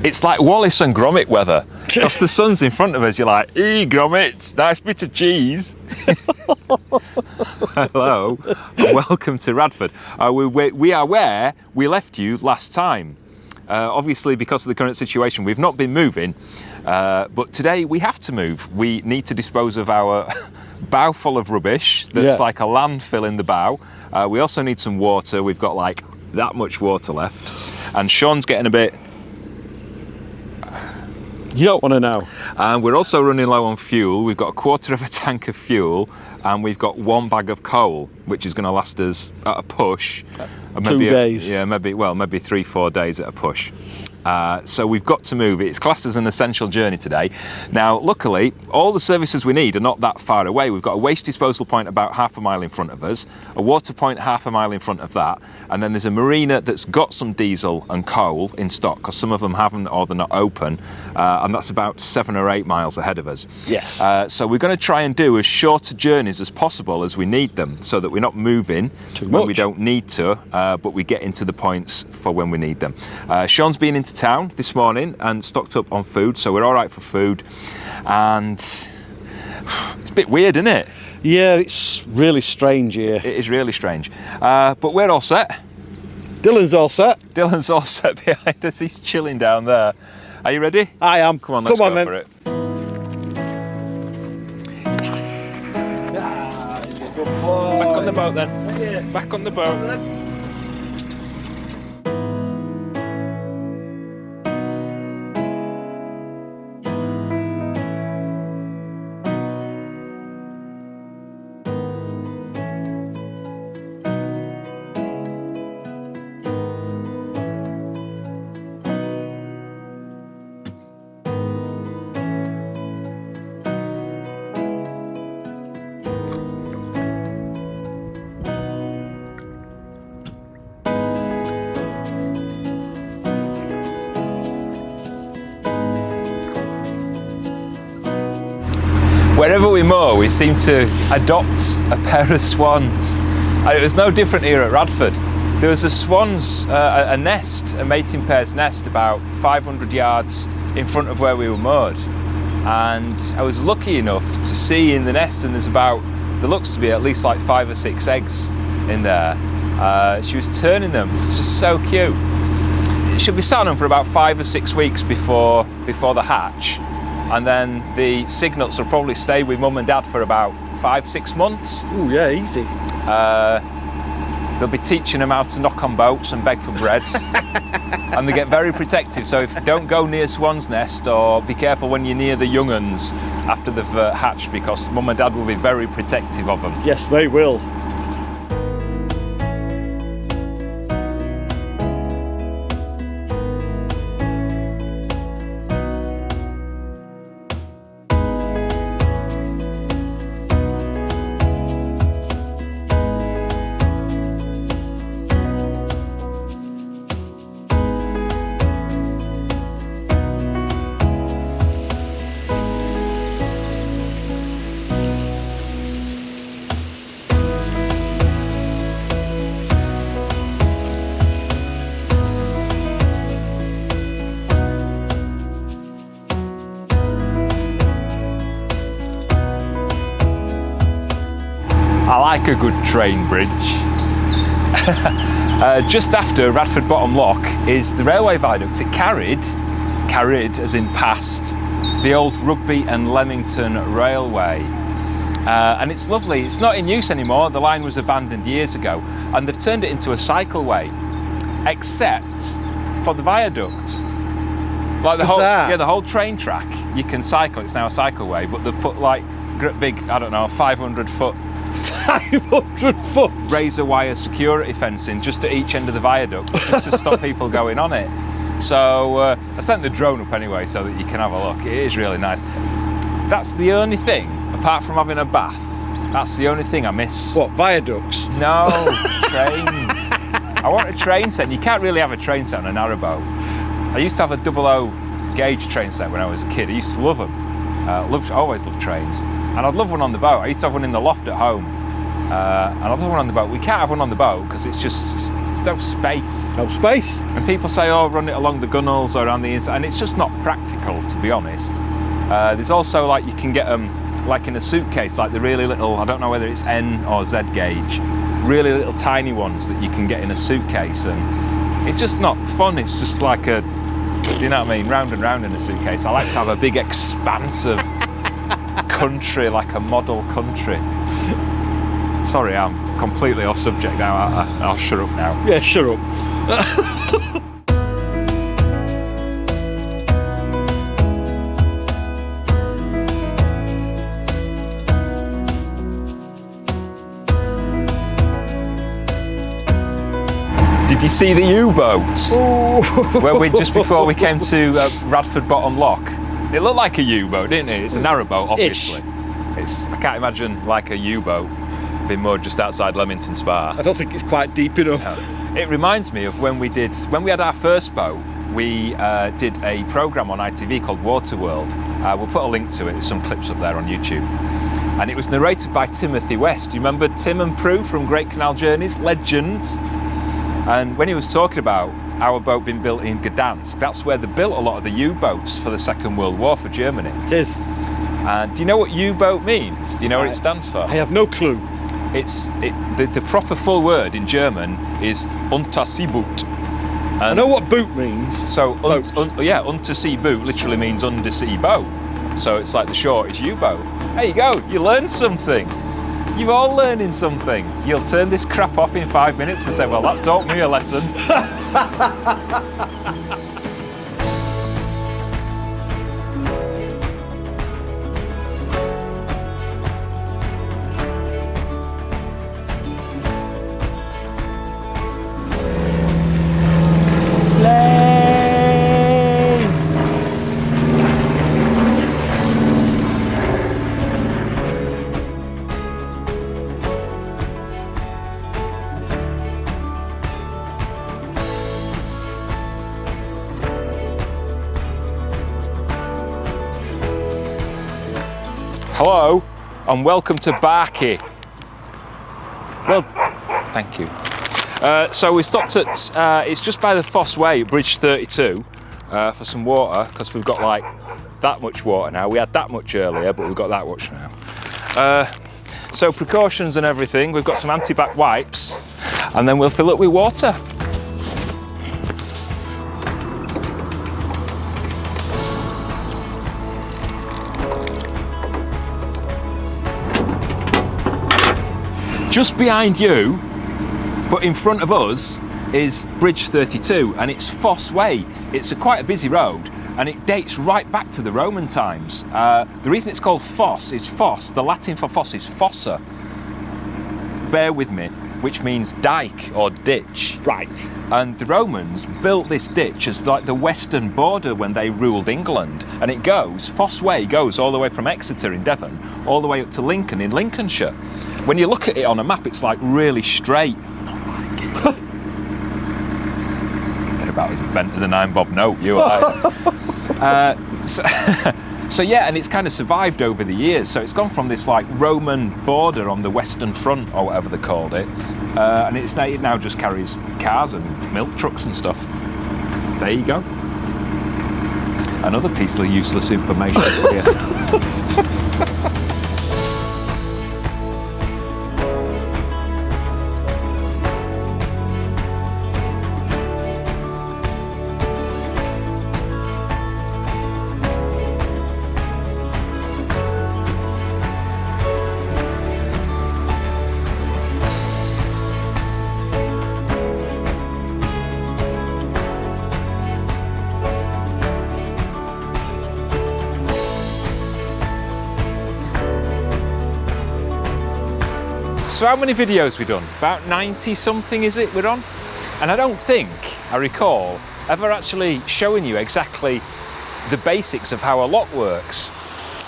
It's like Wallace and Gromit weather. Because the sun's in front of us, you're like, "Ee, Gromit, nice bit of cheese." Hello, and welcome to Radford. We are where we left you last time. Obviously, because of the current situation, we've not been moving, but today we have to move. We need to dispose of our bow full of rubbish that's like a landfill in the bow. We also need some water. We've got like that much water left, and Sean's getting a bit... You don't want to know. And we're also running low on fuel. We've got a quarter of a tank of fuel, and we've got one bag of coal, which is going to last us at a push. 2 days. Yeah, maybe 3-4 days at a push. So we've got to move. It's classed as an essential journey today. Now, luckily, all the services we need are not that far away. We've got a waste disposal point about half a mile in front of us, a water point half a mile in front of that, and then there's a marina that's got some diesel and coal in stock, because some of them haven't or they're not open, and that's about 7 or 8 miles ahead of us. Yes. So we're going to try and do as short journeys as possible as we need them, so that we're not moving when we don't need to, but we get into the points for when we need them. Sean's been into town this morning and stocked up on food, so we're all right for food, and it's a bit weird, isn't it? Yeah, it's really strange here. It is really strange, but we're all set. Dylan's all set. Dylan's all set behind us. He's chilling down there. Are you ready? I am. Come on, let's go then. for it. Back on the boat then. Back on the boat. Wherever we moor, we seem to adopt a pair of swans. And it was no different here at Radford. There was a swan's, a nest, a mating pair's nest about 500 yards in front of where we were moored. And I was lucky enough to see in the nest, and there looks to be at least like 5 or 6 eggs in there. She was turning them. It's just so cute. She'll be sat on them for about 5 or 6 weeks before the hatch. And then the cygnets will probably stay with mum and dad for about 5-6 months. Oh yeah, easy. They'll be teaching them how to knock on boats and beg for bread. And they get very protective, so don't go near Swan's Nest, or be careful when you're near the young uns after they've hatched, because mum and dad will be very protective of them. Yes, they will. I like a good train bridge. Just after Radford Bottom Lock is the railway viaduct. It carried as in past, the old Rugby and Leamington Railway. And it's lovely. It's not in use anymore. The line was abandoned years ago, and they've turned it into a cycleway, except for the viaduct. Like the whole train track, you can cycle. It's now a cycleway, but they've put like big, I don't know, 500-foot 500-foot razor wire security fencing just at each end of the viaduct, just to stop people going on it. So I sent the drone up anyway so that you can have a look. It is really nice. That's the only thing, apart from having a bath, that's the only thing I miss. What, viaducts? No, trains. I want a train set. You can't really have a train set on a narrowboat. I used to have a 00 gauge train set when I was a kid. I used to love them. Always loved trains. And I'd love one on the boat. I used to have one in the loft at home. Another one on the boat. We can't have one on the boat because it's no space. No space. And people say, oh, run it along the gunnels or around the inside, and it's just not practical, to be honest. There's also, like, you can get them like in a suitcase, like the really little, I don't know whether it's N or Z gauge, really little tiny ones that you can get in a suitcase, and it's just not fun. It's just like a, you know what I mean, round and round in a suitcase. I like to have a big expansive country, like a model country. Sorry, I'm completely off subject now. I'll shut up now. Yeah, shut up. Did you see the Uboat? Where just before we came to Radford Bottom Lock. It looked like a U-boat, didn't it? It's a narrowboat, obviously. I can't imagine like a U-boat being moored just outside Leamington Spa. I don't think it's quite deep enough. It reminds me of when we had our first boat. We did a programme on ITV called Waterworld. We'll put a link to it. There's some clips up there on YouTube. And it was narrated by Timothy West. Do you remember Tim and Prue from Great Canal Journeys? Legends. And when he was talking about our boat being built in Gdansk, that's where they built a lot of the U-boats for the Second World War for Germany. It is. And do you know what U-boat means? Do you know what it stands for? I have no clue. The proper full word in German is Unterseeboot. I know what boot means. So Untersea boot literally means undersea boat. So it's like the short is U-boat. There you go, you learned something. You're all learning something. You'll turn this crap off in 5 minutes and say, well, that taught me a lesson. Hello and welcome to Barkey. Well, thank you. So we stopped at, it's just by the Fosse Way, Bridge 32, for some water, because we've got like that much water now. We had that much earlier, but we've got that much now. So precautions and everything, we've got some anti-bac wipes, and then we'll fill it with water. Just behind you, but in front of us, is Bridge 32, and it's Fosse Way. It's quite a busy road, and it dates right back to the Roman times. The reason it's called Fosse is Fosse. The Latin for Fosse is fossa. Bear with me, which means dike or ditch. Right. And the Romans built this ditch as like the western border when they ruled England. And it goes, Fosse Way goes all the way from Exeter in Devon, all the way up to Lincoln in Lincolnshire. When you look at it on a map, it's like really straight. They're about as bent as a 9-bob note, you are. So yeah, and it's kind of survived over the years. So it's gone from this like Roman border on the western front, or whatever they called it, and it now just carries cars and milk trucks and stuff. There you go. Another piece of useless information for you. So how many videos we done? About 90 something is it we're on? And I don't think I recall ever actually showing you exactly the basics of how a lock works.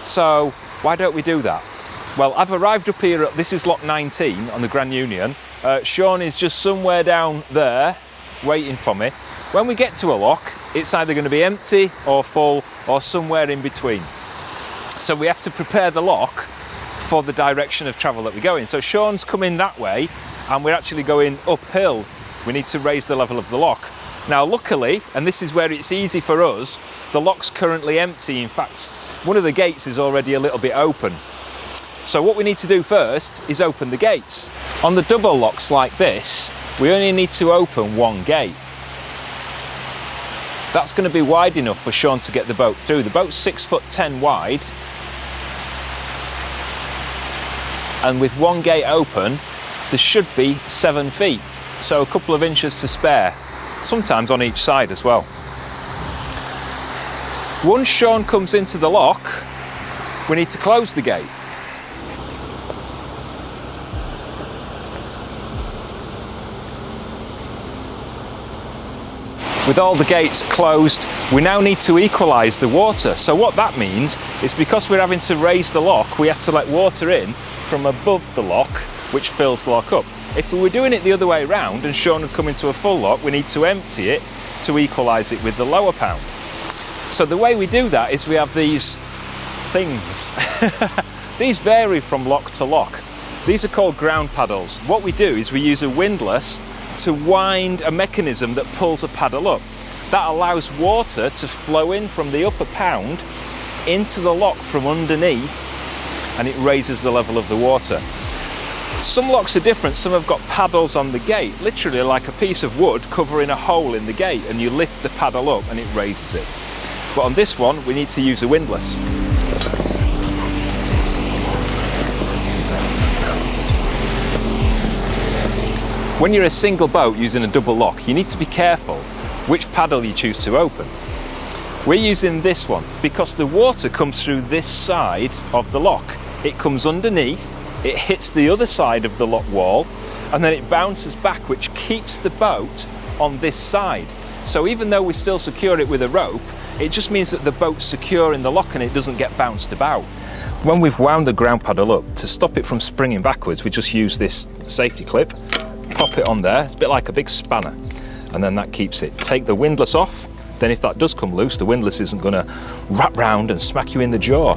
So why don't we do that? Well, I've arrived up here, this is lock 19 on the Grand Union. Sean is just somewhere down there waiting for me. When we get to a lock, it's either going to be empty or full or somewhere in between. So we have to prepare the lock for the direction of travel that we're going. So Sean's coming that way and we're actually going uphill. We need to raise the level of the lock. Now luckily, and this is where it's easy for us, the lock's currently empty. In fact, one of the gates is already a little bit open. So what we need to do first is open the gates. On the double locks like this, we only need to open one gate. That's going to be wide enough for Sean to get the boat through. The boat's 6'10" wide. And with one gate open, there should be 7 feet. So a couple of inches to spare, sometimes on each side as well. Once Sean comes into the lock, we need to close the gate. With all the gates closed, we now need to equalise the water. So what that means is because we're having to raise the lock, we have to let water in from above the lock, which fills the lock up. If we were doing it the other way around and Sean had come into a full lock, we need to empty it to equalise it with the lower pound. So the way we do that is we have these things. These vary from lock to lock. These are called ground paddles. What we do is we use a windlass to wind a mechanism that pulls a paddle up. That allows water to flow in from the upper pound into the lock from underneath, and it raises the level of the water. Some locks are different. Some have got paddles on the gate, literally like a piece of wood covering a hole in the gate, and you lift the paddle up and it raises it. But on this one, we need to use a windlass. When you're a single boat using a double lock, you need to be careful which paddle you choose to open. We're using this one because the water comes through this side of the lock. It comes underneath, it hits the other side of the lock wall, and then it bounces back, which keeps the boat on this side. So even though we still secure it with a rope, it just means that the boat's secure in the lock and it doesn't get bounced about. When we've wound the ground paddle up, to stop it from springing backwards, we just use this safety clip, pop it on there. It's a bit like a big spanner, and then that keeps it. Take the windlass off, then if that does come loose, the windlass isn't going to wrap round and smack you in the jaw.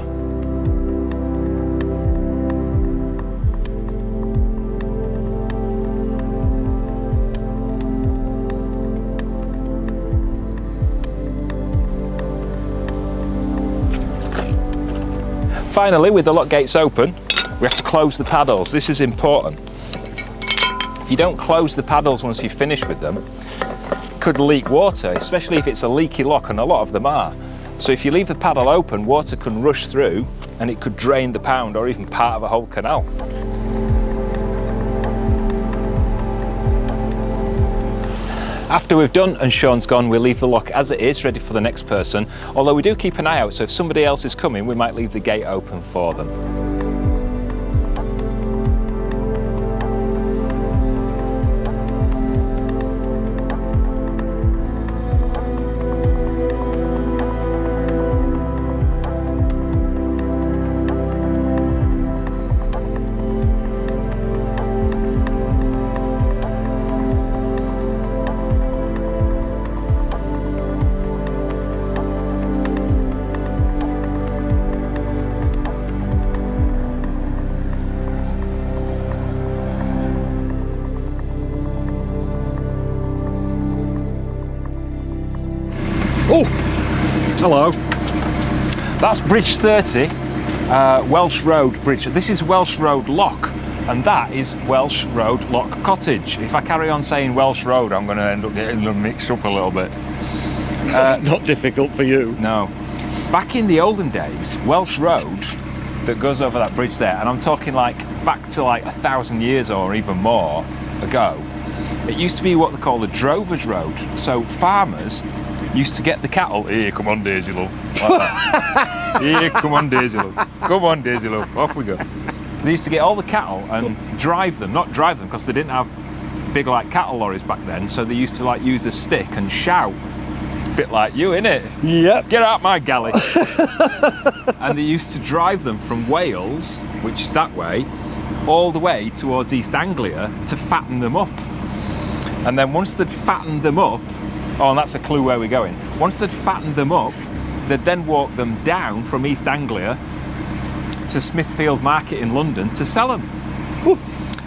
Finally, with the lock gates open, we have to close the paddles. This is important. If you don't close the paddles once you've finished with them, it could leak water, especially if it's a leaky lock, and a lot of them are. So if you leave the paddle open, water can rush through and it could drain the pound or even part of a whole canal. After we've done and Sean's gone, we'll leave the lock as it is, ready for the next person. Although we do keep an eye out, so if somebody else is coming, we might leave the gate open for them. Oh, hello. That's Bridge 30, Welsh Road Bridge. This is Welsh Road Lock, and that is Welsh Road Lock Cottage. If I carry on saying Welsh Road, I'm going to end up getting them mixed up a little bit. That's not difficult for you. No. Back in the olden days, Welsh Road, that goes over that bridge there, and I'm talking like back to like 1,000 years or even more ago, it used to be what they call a drover's road. So farmers used to get the cattle, here, come on Daisy love, like that. Here, come on Daisy love, come on Daisy love, off we go. They used to get all the cattle and drive them, not drive them because they didn't have big like cattle lorries back then, so they used to like use a stick and shout, a bit like you, innit? Yep. Get out my galley. And they used to drive them from Wales, which is that way, all the way towards East Anglia to fatten them up. And then once they'd fattened them up, oh, and that's a clue where we're going. Once they'd fattened them up, they'd then walk them down from East Anglia to Smithfield Market in London to sell them. Ooh.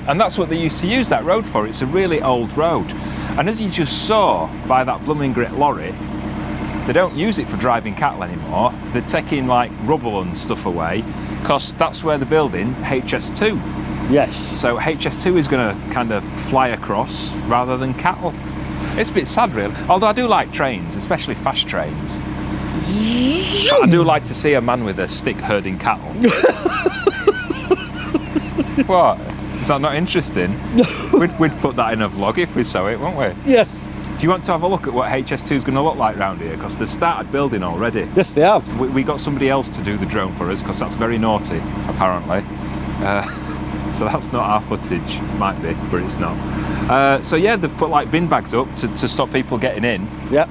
And that's what they used to use that road for. It's a really old road. And as you just saw by that blooming grit lorry, they don't use it for driving cattle anymore. They're taking like rubble and stuff away because that's where they're building HS2. Yes. So HS2 is going to kind of fly across rather than cattle. It's a bit sad, really. Although I do like trains, especially fast trains. I do like to see a man with a stick herding cattle. What? Is that not interesting? We'd put that in a vlog if we saw it, won't we? Yes. Do you want to have a look at what HS2 is going to look like round here? Because they've started building already. Yes, they have. We got somebody else to do the drone for us because that's very naughty, apparently. So that's not our footage. Might be, but it's not. So yeah, they've put like bin bags up to stop people getting in. Yep.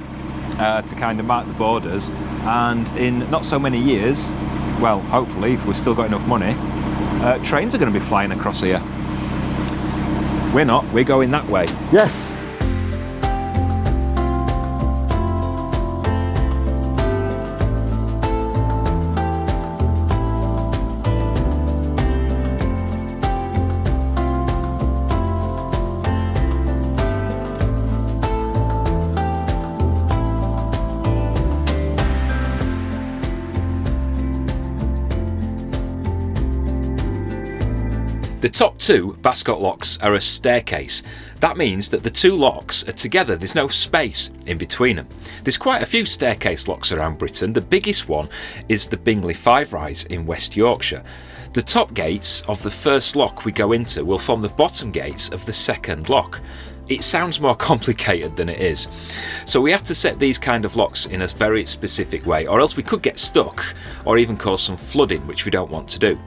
To kind of mark the borders. And in not so many years, well, hopefully, if we've still got enough money, trains are going to be flying across here. We're not. We're going that way. Yes. The top two Bascot locks are a staircase. That means that the two locks are together, there's no space in between them. There's quite a few staircase locks around Britain. The biggest one is the Bingley Five Rise in West Yorkshire. The top gates of the first lock we go into will form the bottom gates of the second lock. It sounds more complicated than it is. So we have to set these kind of locks in a very specific way, or else we could get stuck or even cause some flooding, which we don't want to do.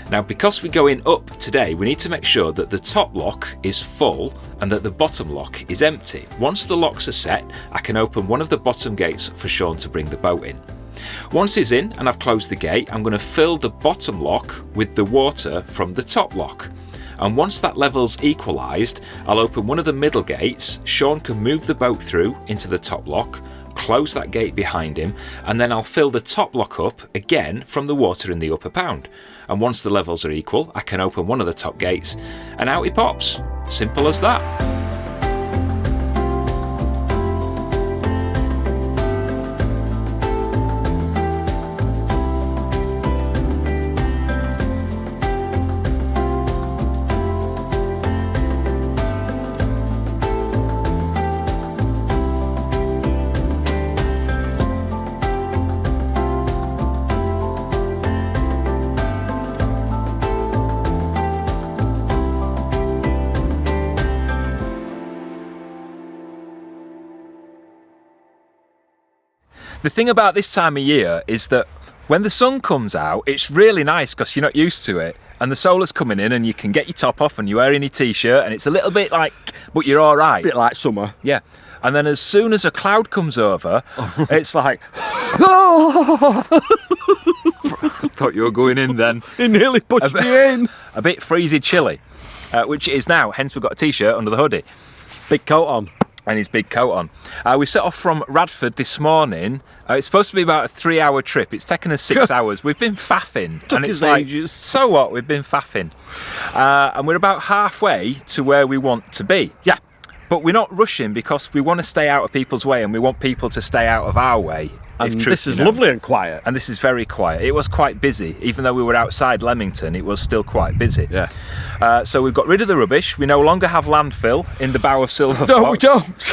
Now, because we're going up today, we need to make sure that the top lock is full and that the bottom lock is empty. Once the locks are set, I can open one of the bottom gates for Sean to bring the boat in. Once he's in and I've closed the gate, I'm going to fill the bottom lock with the water from the top lock. And once that level's equalised, I'll open one of the middle gates. Sean can move the boat through into the top lock, close that gate behind him, and then I'll fill the top lock up again from the water in the upper pound. And once the levels are equal, I can open one of the top gates and out he pops. Simple as that. The thing about this time of year is that when the sun comes out, it's really nice because you're not used to it. And the solar's coming in and you can get your top off and you're wearing your t-shirt and it's a little bit like, but you're all right. A bit like summer. Yeah. And then as soon as a cloud comes over, it's like, I thought you were going in then. He nearly pushed me in. A bit freezy chilly, which it is now, hence we've got a t-shirt under the hoodie. Big coat on. And his big coat on. We set off from Radford this morning. It's supposed to be about a 3-hour trip. It's taken us 6 hours. We've been faffing. Took and it's us like, ages. so what? We've been faffing. And we're about halfway to where we want to be. Yeah. But we're not rushing because we want to stay out of people's way and we want people to stay out of our way. And this is lovely and quiet. And this is very quiet. It was quite busy. Even though we were outside Leamington, it was still quite busy. Yeah. So we've got rid of the rubbish. We no longer have landfill in the bow of Silver No, Fox. we don't. The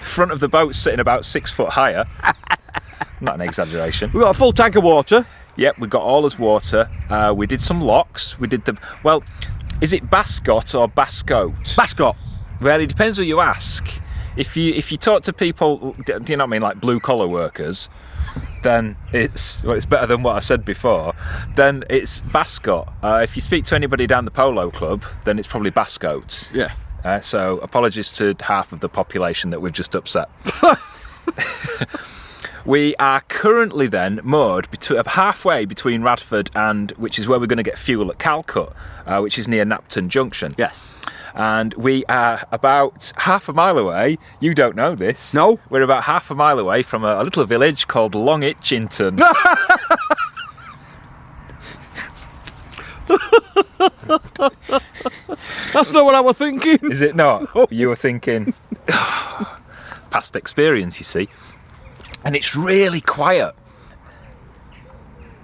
front of the boat's sitting about 6 foot higher. Not an exaggeration. We've got a full tank of water. Yep, we got all his water. We did some locks. We did the, well, is it Bascot or Bascoat? Bascot. Well, it depends who you ask. If you talk to people, do you know what I mean, like blue collar workers, then it's better than what I said before. Then it's Bascot. If you speak to anybody down the polo club, then it's probably Bascoat. Yeah. So apologies to half of the population that we've just upset. We are currently then moored halfway between Radford and, which is where we're going to get fuel at Calcut, which is near Napton Junction. Yes. And we are about half a mile away. You don't know this. No. We're about half a mile away from a little village called Long Itchington. That's not what I was thinking. Is it not? You were thinking past experience, you see. And it's really quiet.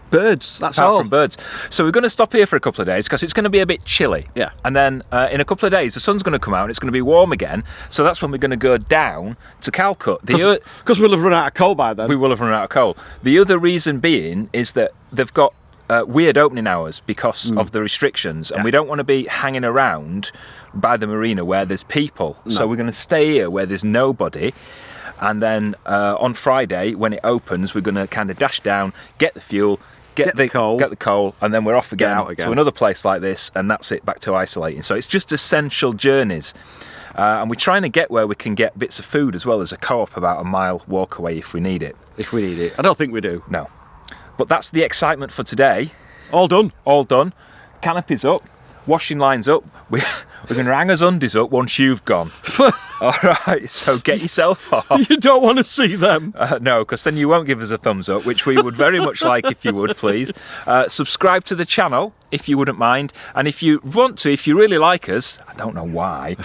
Birds, that's Apart all. from birds. So we're going to stop here for a couple of days because it's going to be a bit chilly. Yeah. And then in a couple of days the sun's going to come out and it's going to be warm again. So that's when we're going to go down to Calcut. Because we'll have run out of coal by then. We will have run out of coal. The other reason being is that they've got weird opening hours because of the restrictions, and we don't want to be hanging around by the marina where there's people. No. So we're going to stay here where there's nobody. And then on Friday, when it opens, we're going to kind of dash down, get the fuel, get the coal, and then we're off again, out again to another place like this, and that's it, back to isolating. So it's just essential journeys. And we're trying to get where we can get bits of food as well as a co-op about a mile walk away if we need it. If we need it. I don't think we do. No. But that's the excitement for today. All done. All done. Canopies up, washing lines up. We're going to hang us undies up once you've gone. All right, so get yourself off. You don't want to see them. No, because then you won't give us a thumbs up, which we would very much like if you would, please. Subscribe to the channel, if you wouldn't mind. And if you want to, if you really like us, I don't know why,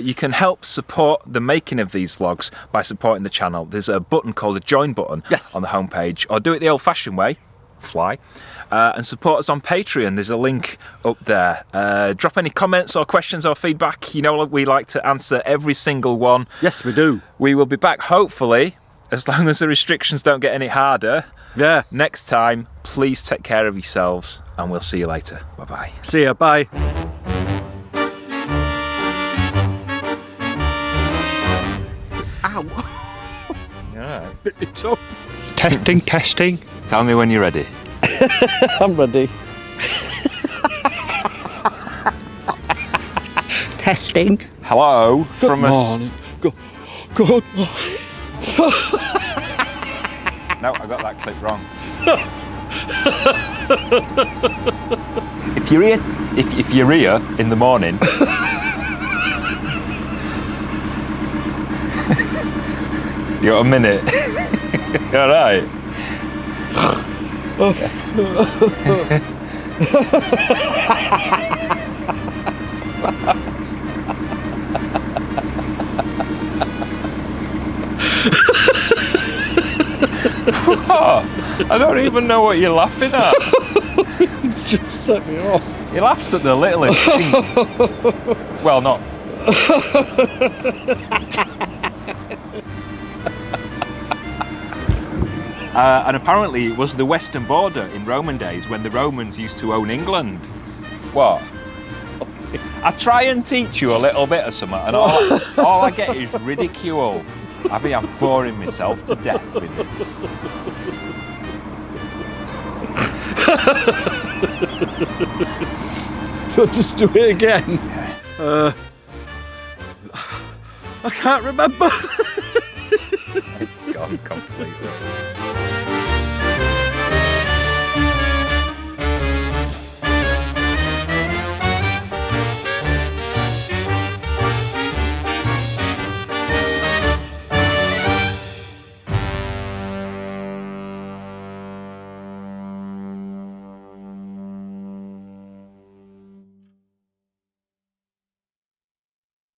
you can help support the making of these vlogs by supporting the channel. There's a button called a join button on the homepage, or do it the old-fashioned way, fly. And support us on Patreon. There's a link up there. Drop any comments or questions or feedback. You know we like to answer every single one. Yes, we do. We will be back, hopefully, as long as the restrictions don't get any harder. Yeah. Next time, please take care of yourselves, and we'll see you later. Bye-bye. See ya, bye. Ow. Yeah. Bit me tongue. Testing, testing. Tell me when you're ready. I'm ready. Testing. Hello from us. Good morning. No, I got that clip wrong. if you're here in the morning. You got a minute? All right. I don't even know what you're laughing at. You just set me off. He laughs at the littlest things. Well, not. And apparently it was the western border in Roman days when the Romans used to own England. What? I try and teach you a little bit of something, and all I get is ridicule. I mean, I'm boring myself to death with this. So just do it again. I can't remember. Gone completely.